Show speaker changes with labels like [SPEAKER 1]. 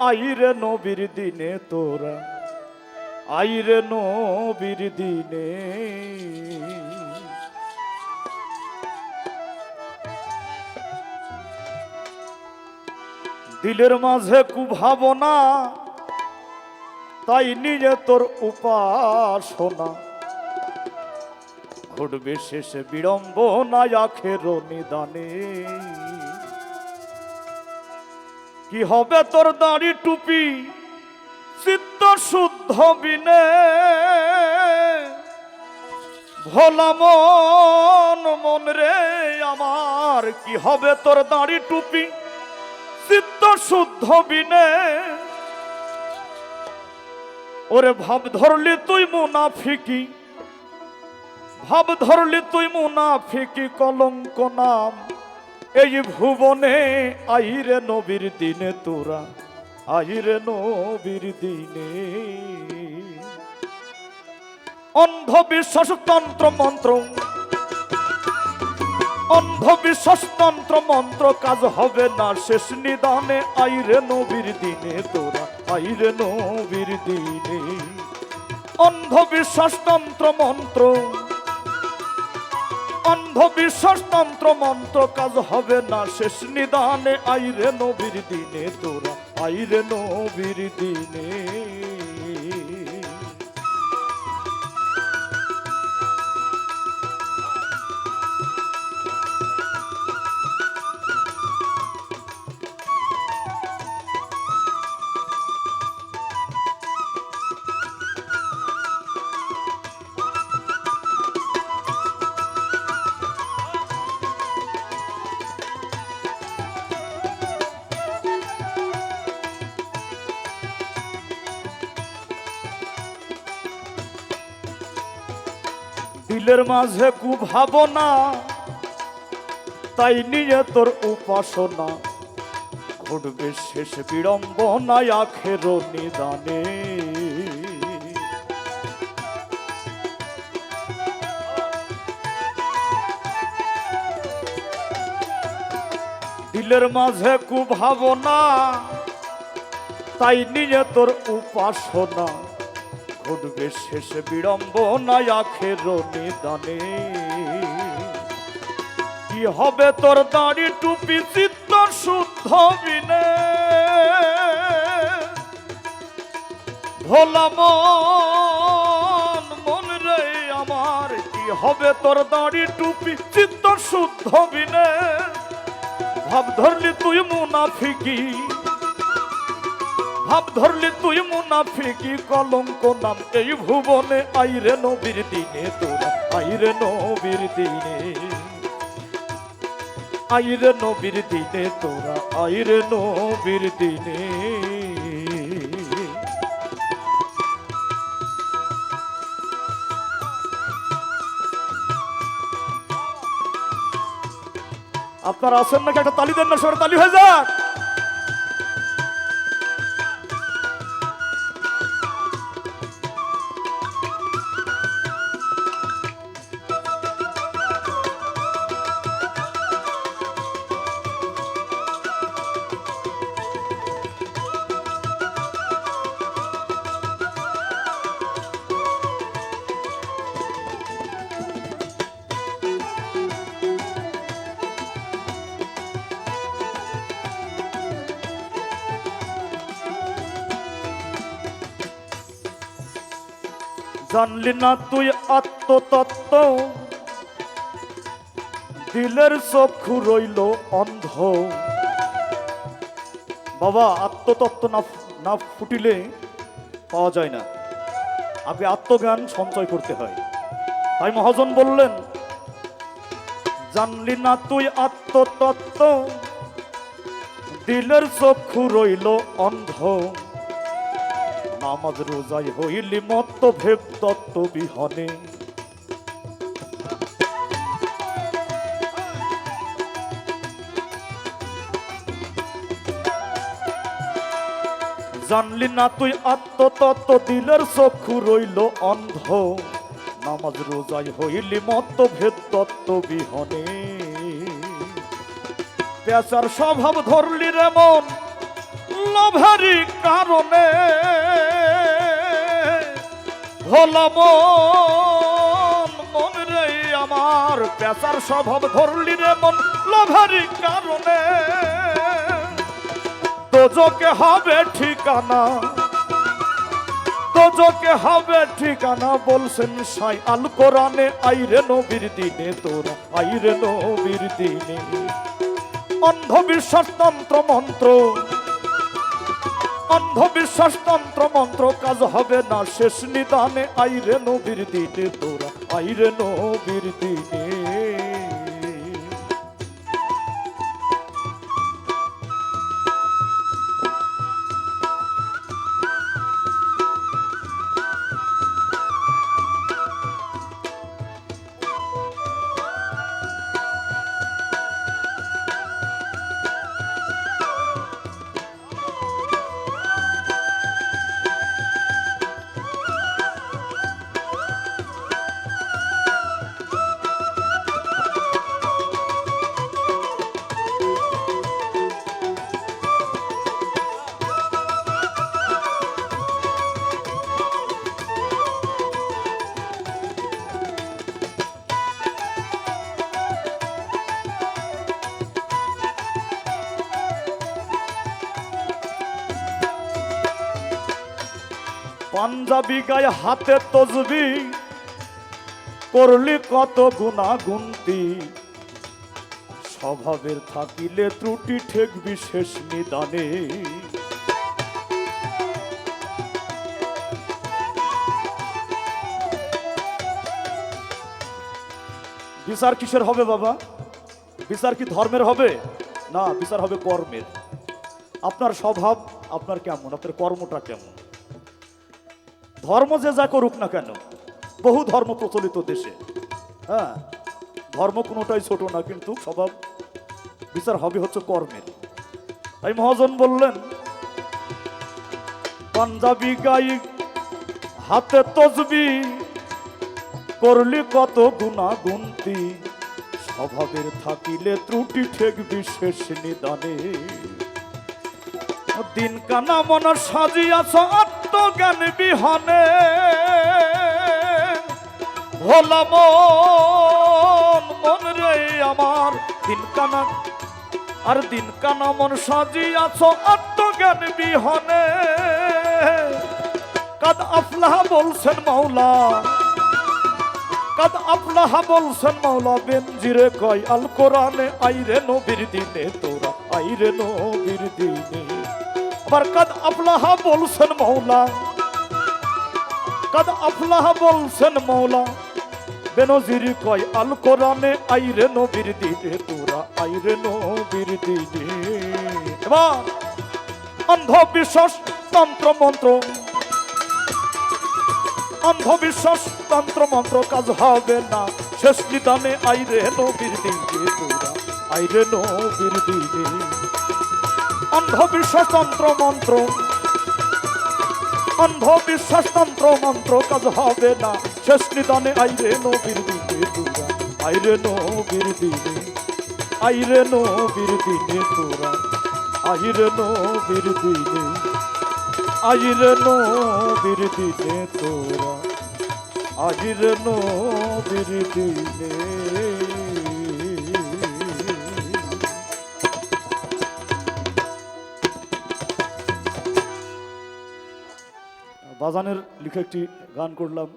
[SPEAKER 1] আইরে নবীর দিনে তোরা, আইরে নবীর দিনে। দিলের মাঝে কুভাবনা, তাই নিজে তোর উপাসনা, ঘটবে শেষে বিড়ম্বনা আখের নিদানে। কি হবে তোর দাড়ি টুপি চিত্ত শুদ্ধ বিনে, ভোলা মন মন রে আমার, কি হবে তোর দাড়ি টুপি চিত্ত শুদ্ধ বিনে। ওরে ভাব ধরলি তুই মুনাফিকি, ভাব ধরলি তুই মুনাফিকি, কলঙ্ক নাম এই ভুবনে। আইরে নবীর দিনে তোরা, আইরে নবীর দিনে। অন্ধবিশ্বাস তন্ত্র মন্ত্র, অন্ধবিশ্বাস তন্ত্র মন্ত্র কাজ হবে না শেষ নিদানে। আইরে নবীর দিনে তোরা, আইরে নবীর দিনে। অন্ধবিশ্বাস তন্ত্র মন্ত্র, অন্ধবিশ্বাস তন্ত্র মন্ত্র কাজ হবে না শেষ নিদানে। আইরে নবীর দিনে তোরা, আইরে নবীর দিনে। দিলের মাঝে কুভাবনা, তাই নিয়ে তোর উপাসনা, ঘটবে শেষ বিড়ম্বনা আখের নিদানে। দিলের মাঝে কুভাবনা, তাই নিয়ে তোর উপাসনা, ঘটবে শেষ বিড়ম্বনা আখের নিদানে। কি হবে তোর দাড়ি টুপি চিত্ত শুদ্ধ বিনে, ভোলা মন মন রে আমার, কি হবে তোর দাড়ি টুপি চিত্ত শুদ্ধ বিনে। ভাব ধরলি তুই মুনাফিকি, ভাব ধরলি তুই মুনাফিকি, কলঙ্ক নাম এই ভুবনে। আইরে নবীর দিনে তোরা, আইরে নবীর দিনে। আইরে নবীর দিনে তোরা, আইরে নবীর দিনে। আপনারা আছেন নাকি? একটা তালি দেন না, সবার তালি হয়ে যাক। জানলি না তুই আত্মতত্ত্ব, দিলের চক্ষু রইল অন্ধ। বাবা, আত্মতত্ত্ব না ফুটিলে পাওয়া যায় না, আগে আত্মজ্ঞান সঞ্চয় করতে হয়। তাই মহাজন বললেন, জানলি না তুই আত্মতত্ত্ব, দিলের চক্ষু রইল অন্ধ। নামাজ রোজাই হইলি মত্ত ভেদ তত্ত্ব বিহনে। জানলি না তুই আত্মতত্ত্ব, দিলের চক্ষু রইল অন্ধ। নামাজ রোজাই হইলি মত্ত ভেদ তত্ত্ব বিহনে। পেঁচার স্বভাব ধরলি রে মন, লোভেরই কারণে হলাম মন রে আমার পেশার স্বভাব ধরলি রে মন লোভেরই কারণে দোজকে হবে ঠিকানা দোজকে হবে ঠিকানা বলছেন সাই আল কোরআনে আইরে নবীর দিনে তোরা আইরে নবীর দিনে অন্ধবিশ্বাস তন্ত্র মন্ত্র অন্ধবিশ্বাস তন্ত্র মন্ত্র কাজ হবে না শেষ নিদানে আইরে নবীর দিনে তোরা আইরে নবীর দিনে পাঞ্জাবি গায়ে হাতে তসবি করলি কত গুণা গুনতি স্বভাবের থাকিলে ত্রুটি ঠেকবি শেষ নিদানে বিচার কিসের হবে বাবা? বিচার কি ধর্মের হবে? না, বিচার হবে কর্মের। আপনার স্বভাব আপনার কেমন, আপনার কর্মটা কেমন। ধর্ম যে যা করুক না কেন, বহু ধর্ম প্রচলিত দেশে, হ্যাঁ, ধর্ম কোনোটাই ছোট না, কিন্তু স্বভাব বিচার হবে হচ্ছে কর্মের। তাই মহাজন বললেন, পাঞ্জাবি গাই হাতে তসবি করলি কত গুণা গুনতি স্বভাবের থাকিলে ত্রুটি ঠেকবি শেষ নিদানে দিন কানা মন সাজিয়াছ আত্মজ্ঞান বিহনে ভোলা মন রে আমার দিন কানা আর দিন কানা মন সাজিয়াছ আত্মজ্ঞান বিহনে কাদ আফলাহ বলছেন মাওলা, কাদ আফলাহ বলছেন মাওলা বেনজিরে কয় আল কোরআনে আইরে নবীর দিনে তোরা আইরে নবীর দিনে। আবার কাদ আফলাহ বলছেন মাওলা, কাদ আফলাহ বলছেন মাওলা বেনজির কয় আল কোরআনে আইরে নবীর দিনে তোরা আইরে নবীর দিনে। এবার অন্ধবিশ্বাস তন্ত্র মন্ত্র, অন্ধবিশ্বাস তন্ত্র মন্ত্র কাজ হবে না শেষ নিদানে আইরে নবীর দিনে তোরা আইরে নবীর দিনে। অন্ধবিশ্বাস তন্ত্র মন্ত্র, অন্ধবিশ্বাস তন্ত্র মন্ত্র কাজ হবে না শেষ নিদানে আইরে নবীর দিনে তোরা আইরে নবীর দিনে আইরে নবীর দিনে তোরা আইরে নবীর দিনে আইরে নবীর দিনে তোরা আইরে নবীর দিনে। বাজানের লিখে একটি গান করলাম।